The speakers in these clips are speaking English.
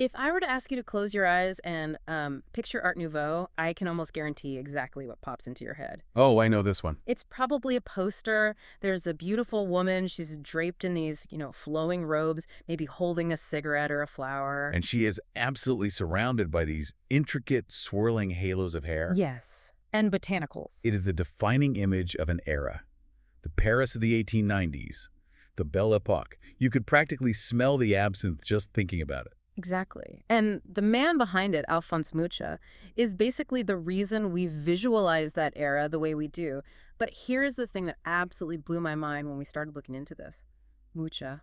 If I were to ask you to close your eyes and picture Art Nouveau, I can almost guarantee exactly what pops into your head. Oh, I know this one. It's probably a poster. There's a beautiful woman. She's draped in these, flowing robes, maybe holding a cigarette or a flower. And she is absolutely surrounded by these intricate, swirling halos of hair. Yes, and botanicals. It is the defining image of an era. The Paris of the 1890s, the Belle Epoque. You could practically smell the absinthe just thinking about it. Exactly. And the man behind it, Alphonse Mucha, is basically the reason we visualize that era the way we do. But here's the thing that absolutely blew my mind when we started looking into this. Mucha,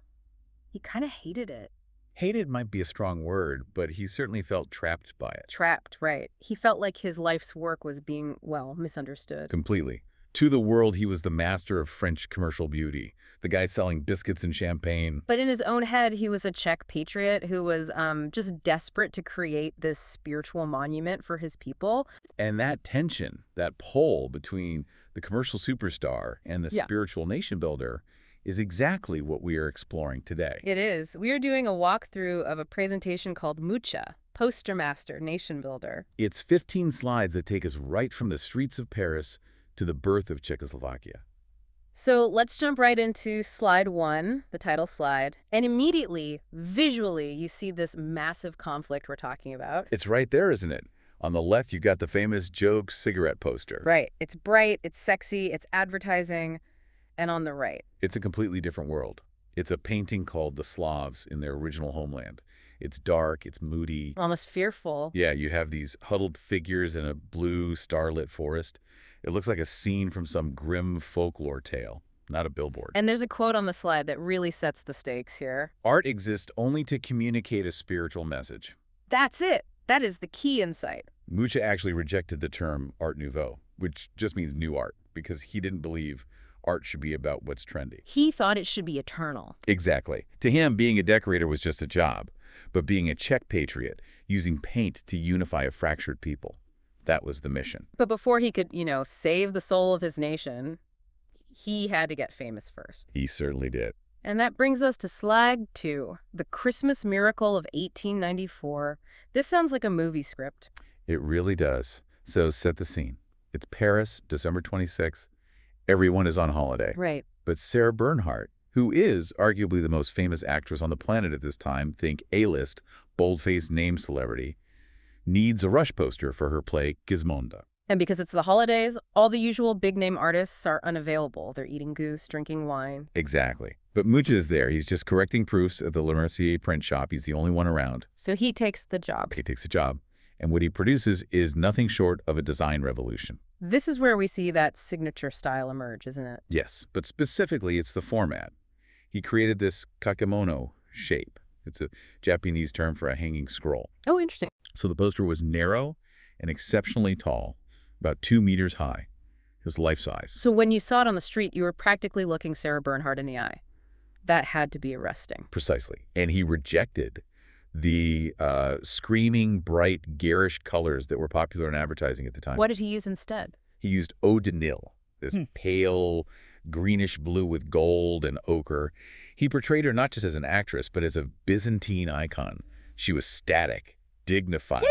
he kind of hated it. Hated might be a strong word, but he certainly felt trapped by it. Trapped, right. He felt like his life's work was being, misunderstood. Completely. To the world, he was the master of French commercial beauty, the guy selling biscuits and champagne. But in his own head, he was a Czech patriot who was just desperate to create this spiritual monument for his people. And that tension, that pull between the commercial superstar and the spiritual nation builder is exactly what we are exploring today. It is. We are doing a walkthrough of a presentation called Mucha, Poster Master, Nation Builder. It's 15 slides that take us right from the streets of Paris to the birth of Czechoslovakia. So let's jump right into slide 1, the title slide. And immediately, visually, you see this massive conflict we're talking about. It's right there, isn't it? On the left, you've got the famous Joke cigarette poster. Right. It's bright, it's sexy, it's advertising. And on the right, it's a completely different world. It's a painting called The Slavs in their original homeland. It's dark, it's moody. Almost fearful. Yeah, you have these huddled figures in a blue, starlit forest. It looks like a scene from some grim folklore tale, not a billboard. And there's a quote on the slide that really sets the stakes here. Art exists only to communicate a spiritual message. That's it. That is the key insight. Mucha actually rejected the term Art Nouveau, which just means new art, because he didn't believe art should be about what's trendy. He thought it should be eternal. Exactly. To him, being a decorator was just a job, but being a Czech patriot, using paint to unify a fractured people, that was the mission. But before he could, save the soul of his nation, he had to get famous first. He certainly did. And that brings us to slide 2, the Christmas Miracle of 1894. This sounds like a movie script. It really does. So set the scene. It's Paris, December 26th. Everyone is on holiday. Right. But Sarah Bernhardt, who is arguably the most famous actress on the planet at this time, think A-list, bold-faced name celebrity, needs a rush poster for her play Gismonda. And because it's the holidays, all the usual big-name artists are unavailable. They're eating goose, drinking wine. Exactly. But Mucha is there. He's just correcting proofs at the Le Mercier print shop. He's the only one around. So he takes the job. He takes the job. And what he produces is nothing short of a design revolution. This is where we see that signature style emerge, isn't it? Yes, but specifically it's the format. He created this kakemono shape. It's a Japanese term for a hanging scroll. Oh, interesting. So the poster was narrow and exceptionally tall, about 2 meters high. It was life-size. So when you saw it on the street, you were practically looking Sarah Bernhardt in the eye. That had to be arresting. Precisely. And he rejected the screaming, bright, garish colors that were popular in advertising at the time. What did he use instead? He used eau de Nil, this pale, greenish blue with gold and ochre. He portrayed her not just as an actress, but as a Byzantine icon. She was static, dignified.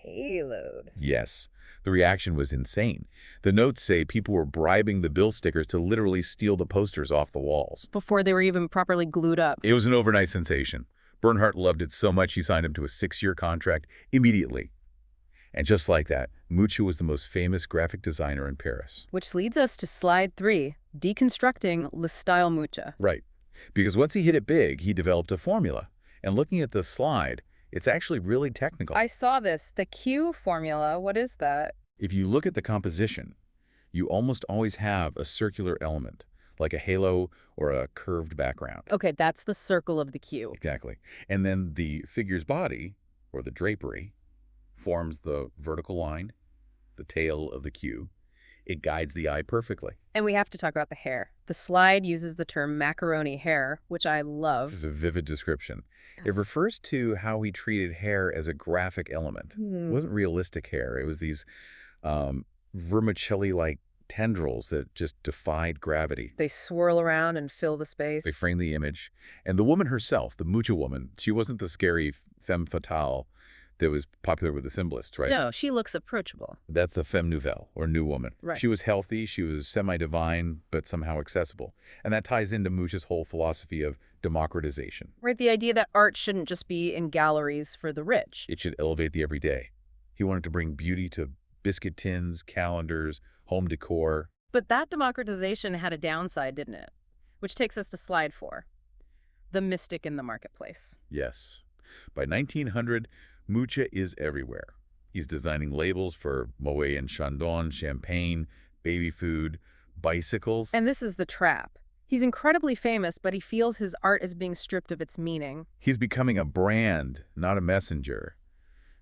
Haloed. Yes. The reaction was insane. The notes say people were bribing the bill stickers to literally steal the posters off the walls. Before they were even properly glued up. It was an overnight sensation. Bernhardt loved it so much he signed him to a 6-year contract immediately. And just like that, Mucha was the most famous graphic designer in Paris. Which leads us to slide 3, deconstructing Le Style Mucha. Right. Because once he hit it big, he developed a formula. And looking at the slide, it's actually really technical. I saw this. The Q formula, what is that? If you look at the composition, you almost always have a circular element, like a halo or a curved background. Okay, that's the circle of the Q. Exactly. And then the figure's body, or the drapery, forms the vertical line, the tail of the Q. It guides the eye perfectly. And we have to talk about the hair. The slide uses the term macaroni hair, which I love. It's a vivid description. It refers to how he treated hair as a graphic element. It wasn't realistic hair. It was these vermicelli-like tendrils that just defied gravity. They swirl around and fill the space. They frame the image. And the woman herself, the Mucha woman, she wasn't the scary femme fatale that was popular with the symbolists, right? No, she looks approachable. That's the femme nouvelle, or new woman. Right. She was healthy, she was semi-divine, but somehow accessible. And that ties into Mucha's whole philosophy of democratization. Right, the idea that art shouldn't just be in galleries for the rich. It should elevate the everyday. He wanted to bring beauty to biscuit tins, calendars, home decor. But that democratization had a downside, didn't it? Which takes us to slide 4. The mystic in the marketplace. Yes. By 1900, Mucha is everywhere. He's designing labels for Moet and Chandon, champagne, baby food, bicycles. And this is the trap. He's incredibly famous, but he feels his art is being stripped of its meaning. He's becoming a brand, not a messenger.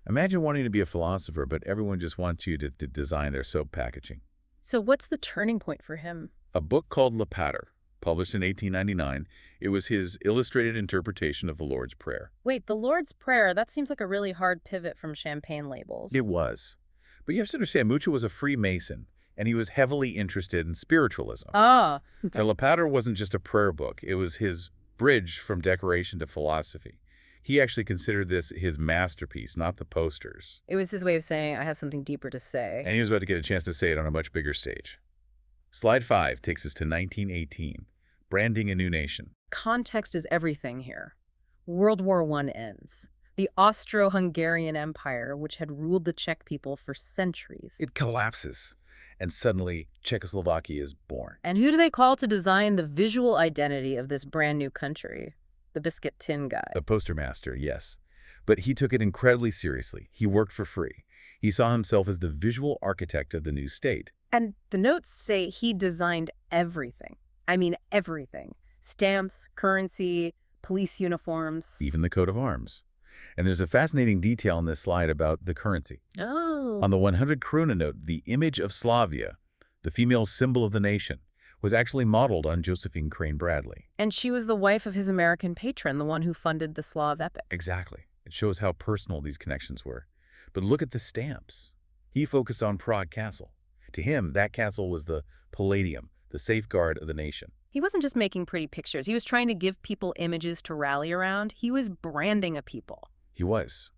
Imagine wanting to be a philosopher, but everyone just wants you to design their soap packaging. So what's the turning point for him? A book called Le Pater, published in 1899, it was his illustrated interpretation of the Lord's Prayer. Wait, the Lord's Prayer, that seems like a really hard pivot from champagne labels. It was. But you have to understand, Mucha was a Freemason, and he was heavily interested in spiritualism. Ah. So Le Pater wasn't just a prayer book. It was his bridge from decoration to philosophy. He actually considered this his masterpiece, not the posters. It was his way of saying, I have something deeper to say. And he was about to get a chance to say it on a much bigger stage. Slide 5 takes us to 1918, branding a new nation. Context is everything here. World War I ends. The Austro-Hungarian Empire, which had ruled the Czech people for centuries. It collapses, and suddenly Czechoslovakia is born. And who do they call to design the visual identity of this brand new country? The biscuit tin guy. The poster master, yes. But he took it incredibly seriously. He worked for free. He saw himself as the visual architect of the new state. And the notes say he designed everything. I mean, everything. Stamps, currency, police uniforms. Even the coat of arms. And there's a fascinating detail in this slide about the currency. Oh. On the 100 krona note, the image of Slavia, the female symbol of the nation, was actually modeled on Josephine Crane Bradley. And she was the wife of his American patron, the one who funded the Slav epic. Exactly. It shows how personal these connections were. But look at the stamps. He focused on Prague Castle. To him, that castle was the palladium, the safeguard of the nation. He wasn't just making pretty pictures. He was trying to give people images to rally around. He was branding a people. He was.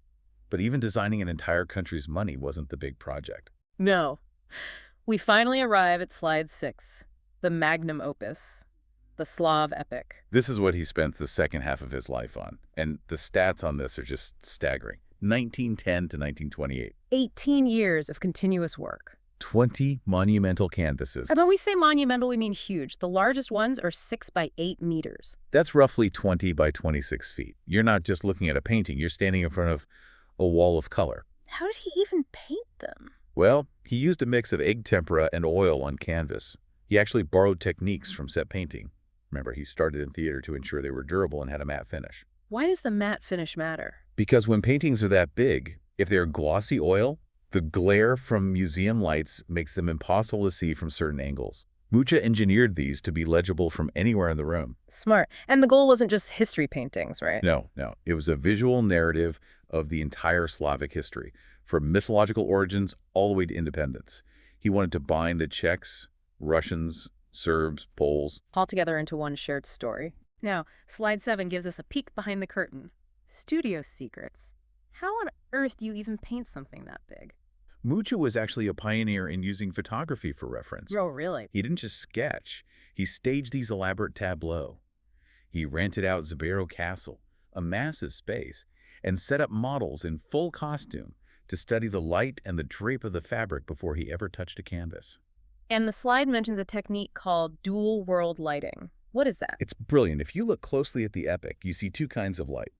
But even designing an entire country's money wasn't the big project. No. We finally arrive at slide 6, the magnum opus, the Slav epic. This is what he spent the second half of his life on. And the stats on this are just staggering. 1910 to 1928. 18 years of continuous work. 20 monumental canvases. And when we say monumental, we mean huge. The largest ones are 6 by 8 meters. That's roughly 20 by 26 feet. You're not just looking at a painting. You're standing in front of a wall of color. How did he even paint them? Well, he used a mix of egg tempera and oil on canvas. He actually borrowed techniques from set painting. Remember, he started in theater to ensure they were durable and had a matte finish. Why does the matte finish matter? Because when paintings are that big, if they're glossy oil, the glare from museum lights makes them impossible to see from certain angles. Mucha engineered these to be legible from anywhere in the room. Smart. And the goal wasn't just history paintings, right? No. It was a visual narrative of the entire Slavic history, from mythological origins all the way to independence. He wanted to bind the Czechs, Russians, Serbs, Poles, all together into one shared story. Now, slide 7 gives us a peek behind the curtain. Studio secrets. How on earth do you even paint something that big? Mucha was actually a pioneer in using photography for reference. Oh, really? He didn't just sketch. He staged these elaborate tableaux. He rented out Zabero Castle, a massive space, and set up models in full costume to study the light and the drape of the fabric before he ever touched a canvas. And the slide mentions a technique called dual world lighting. What is that? It's brilliant. If you look closely at the epic, you see two kinds of light.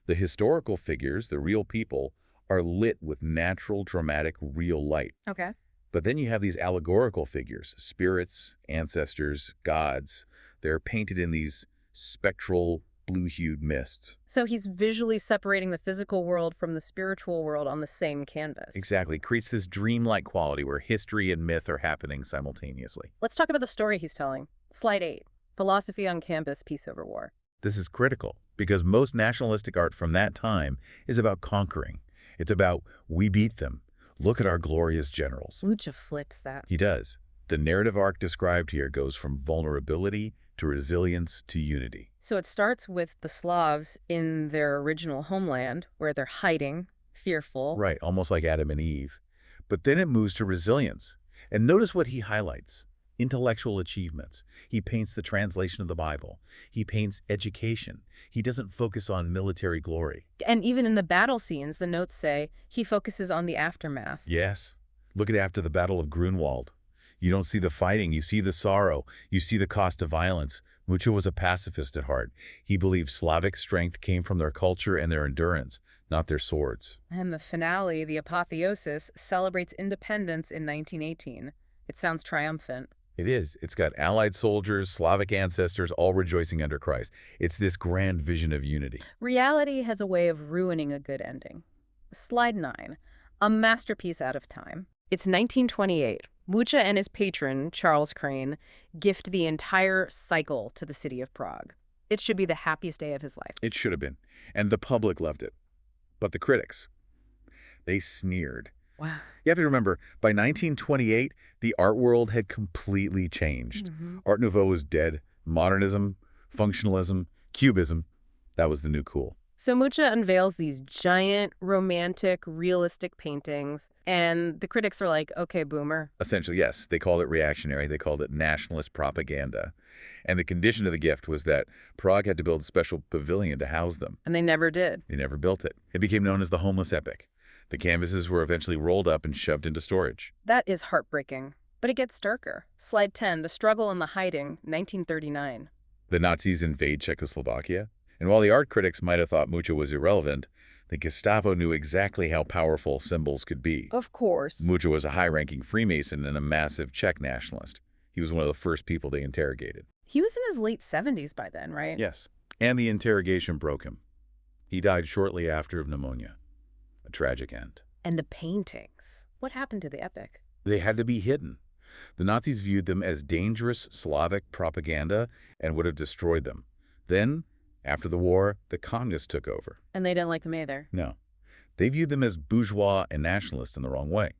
The historical figures, the real people, are lit with natural, dramatic, real light. Okay. But then you have these allegorical figures, spirits, ancestors, gods. They're painted in these spectral, blue-hued mists. So he's visually separating the physical world from the spiritual world on the same canvas. Exactly. Creates this dreamlike quality where history and myth are happening simultaneously. Let's talk about the story he's telling. Slide 8. Philosophy on Campus, Peace Over War. This is critical because most nationalistic art from that time is about conquering. It's about, we beat them. Look at our glorious generals. Mucha flips that. He does. The narrative arc described here goes from vulnerability to resilience to unity. So it starts with the Slavs in their original homeland, where they're hiding, fearful. Right, almost like Adam and Eve. But then it moves to resilience. And notice what he highlights. Intellectual achievements. He paints the translation of the Bible. He paints education. He doesn't focus on military glory. And even in the battle scenes, the notes say he focuses on the aftermath. Yes. Look at after the Battle of Grunwald. You don't see the fighting, you see the sorrow, you see the cost of violence. Mucha was a pacifist at heart. He believed Slavic strength came from their culture and their endurance, not their swords. And the finale, the apotheosis, celebrates independence in 1918. It sounds triumphant. It is. It's got Allied soldiers, Slavic ancestors, all rejoicing under Christ. It's this grand vision of unity. Reality has a way of ruining a good ending. Slide 9. A masterpiece out of time. It's 1928. Mucha and his patron, Charles Crane, gift the entire cycle to the city of Prague. It should be the happiest day of his life. It should have been. And the public loved it. But the critics, they sneered. Wow. You have to remember, by 1928, the art world had completely changed. Art Nouveau was dead. Modernism, functionalism, cubism, that was the new cool. So Mucha unveils these giant, romantic, realistic paintings, and the critics are like, okay, boomer. Essentially, yes, they called it reactionary. They called it nationalist propaganda. And the condition of the gift was that Prague had to build a special pavilion to house them. And they never did. They never built it. It became known as the homeless epic. The canvases were eventually rolled up and shoved into storage. That is heartbreaking. But it gets darker. Slide 10, The Struggle and the Hiding, 1939. The Nazis invade Czechoslovakia. And while the art critics might have thought Mucha was irrelevant, the Gestapo knew exactly how powerful symbols could be. Of course. Mucha was a high-ranking Freemason and a massive Czech nationalist. He was one of the first people they interrogated. He was in his late 70s by then, right? Yes. And the interrogation broke him. He died shortly after of pneumonia. A tragic end. And the paintings. What happened to the epic? They had to be hidden. The Nazis viewed them as dangerous Slavic propaganda and would have destroyed them. Then, after the war, the communists took over. And they didn't like them either. No. They viewed them as bourgeois and nationalist in the wrong way.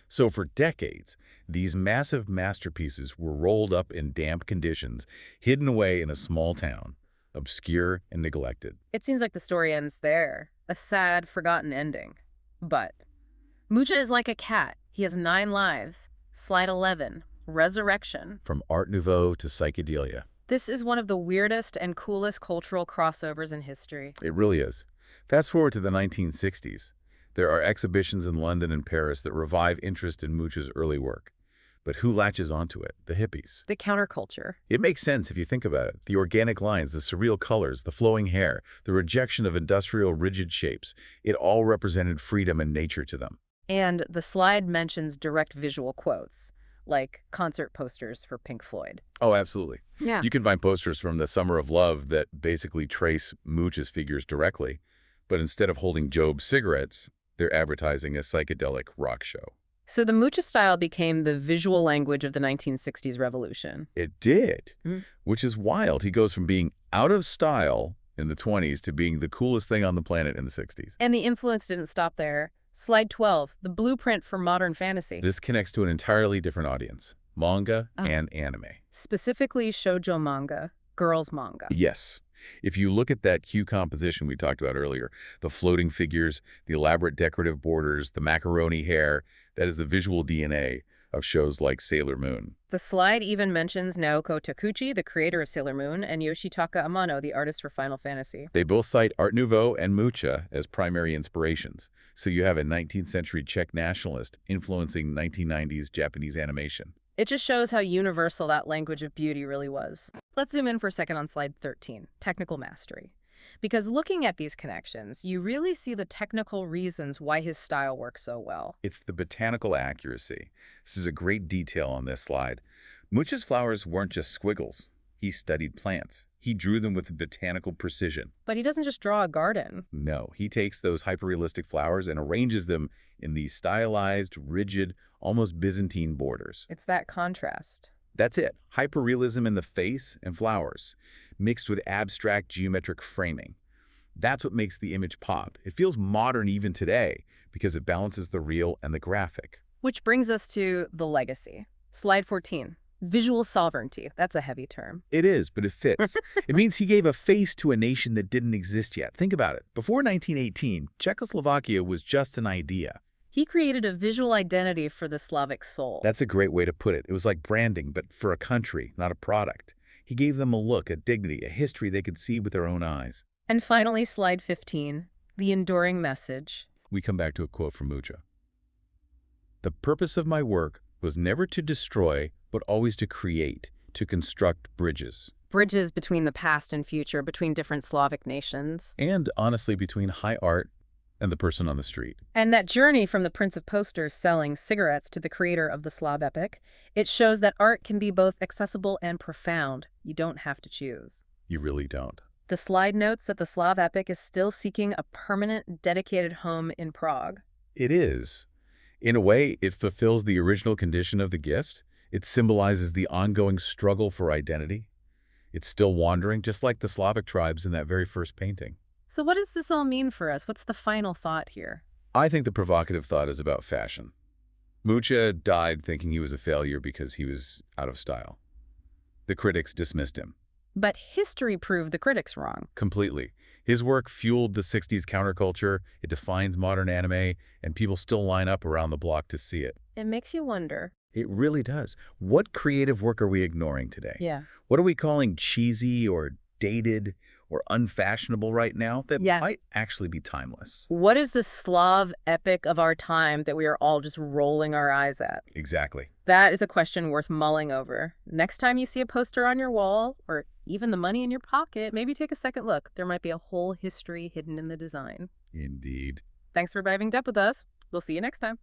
So for decades, these massive masterpieces were rolled up in damp conditions, hidden away in a small town, obscure and neglected. It seems like the story ends there. A sad, forgotten ending. But Mucha is like a cat. He has 9 lives. Slide 11, Resurrection. From Art Nouveau to psychedelia. This is one of the weirdest and coolest cultural crossovers in history. It really is. Fast forward to the 1960s. There are exhibitions in London and Paris that revive interest in Mucha's early work. But who latches onto it? The hippies. The counterculture. It makes sense if you think about it. The organic lines, the surreal colors, the flowing hair, the rejection of industrial rigid shapes. It all represented freedom and nature to them. And the slide mentions direct visual quotes, like concert posters for Pink Floyd. Oh, absolutely. Yeah. You can find posters from the Summer of Love that basically trace Mucha's figures directly, but instead of holding Job cigarettes, they're advertising a psychedelic rock show. So the Mucha style became the visual language of the 1960s revolution. It did, which is wild. He goes from being out of style in the 20s to being the coolest thing on the planet in the 60s. And the influence didn't stop there. Slide 12, the blueprint for modern fantasy. This connects to an entirely different audience, manga and anime. Specifically shoujo manga, girls manga. Yes. If you look at that hue composition we talked about earlier, the floating figures, the elaborate decorative borders, the macaroni hair, that is the visual DNA of shows like Sailor Moon. The slide even mentions Naoko Takeuchi, the creator of Sailor Moon, and Yoshitaka Amano, the artist for Final Fantasy. They both cite Art Nouveau and Mucha as primary inspirations. So you have a 19th century Czech nationalist influencing 1990s Japanese animation. It just shows how universal that language of beauty really was. Let's zoom in for a second on slide 13, technical mastery. Because looking at these connections, you really see the technical reasons why his style works so well. It's the botanical accuracy. This is a great detail on this slide. Mucha's flowers weren't just squiggles. He studied plants. He drew them with botanical precision. But he doesn't just draw a garden. No, he takes those hyperrealistic flowers and arranges them in these stylized, rigid, almost Byzantine borders. It's that contrast. That's it. Hyperrealism in the face and flowers, mixed with abstract geometric framing. That's what makes the image pop. It feels modern even today because it balances the real and the graphic. Which brings us to the legacy. Slide 14. Visual sovereignty. That's a heavy term. It is, but it fits. It means he gave a face to a nation that didn't exist yet. Think about it. Before 1918, Czechoslovakia was just an idea. He created a visual identity for the Slavic soul. That's a great way to put it. It was like branding, but for a country, not a product. He gave them a look, a dignity, a history they could see with their own eyes. And finally, slide 15, the enduring message. We come back to a quote from Mucha. "The purpose of my work was never to destroy, but always to create, to construct bridges." Bridges between the past and future, between different Slavic nations. And honestly, between high art and the person on the street. And that journey from the Prince of Posters selling cigarettes to the creator of the Slav epic, it shows that art can be both accessible and profound. You don't have to choose. You really don't. The slide notes that the Slav epic is still seeking a permanent, dedicated home in Prague. It is. In a way, it fulfills the original condition of the gift. It symbolizes the ongoing struggle for identity. It's still wandering, just like the Slavic tribes in that very first painting. So what does this all mean for us? What's the final thought here? I think the provocative thought is about fashion. Mucha died thinking he was a failure because he was out of style. The critics dismissed him. But history proved the critics wrong. Completely. His work fueled the 60s counterculture, it defines modern anime, and people still line up around the block to see it. It makes you wonder. It really does. What creative work are we ignoring today? Yeah. What are we calling cheesy or dated or unfashionable right now that might actually be timeless? What is the Slav epic of our time that we are all just rolling our eyes at? Exactly. That is a question worth mulling over. Next time you see a poster on your wall, or even the money in your pocket, maybe take a second look. There might be a whole history hidden in the design. Indeed. Thanks for vibing up with us. We'll see you next time.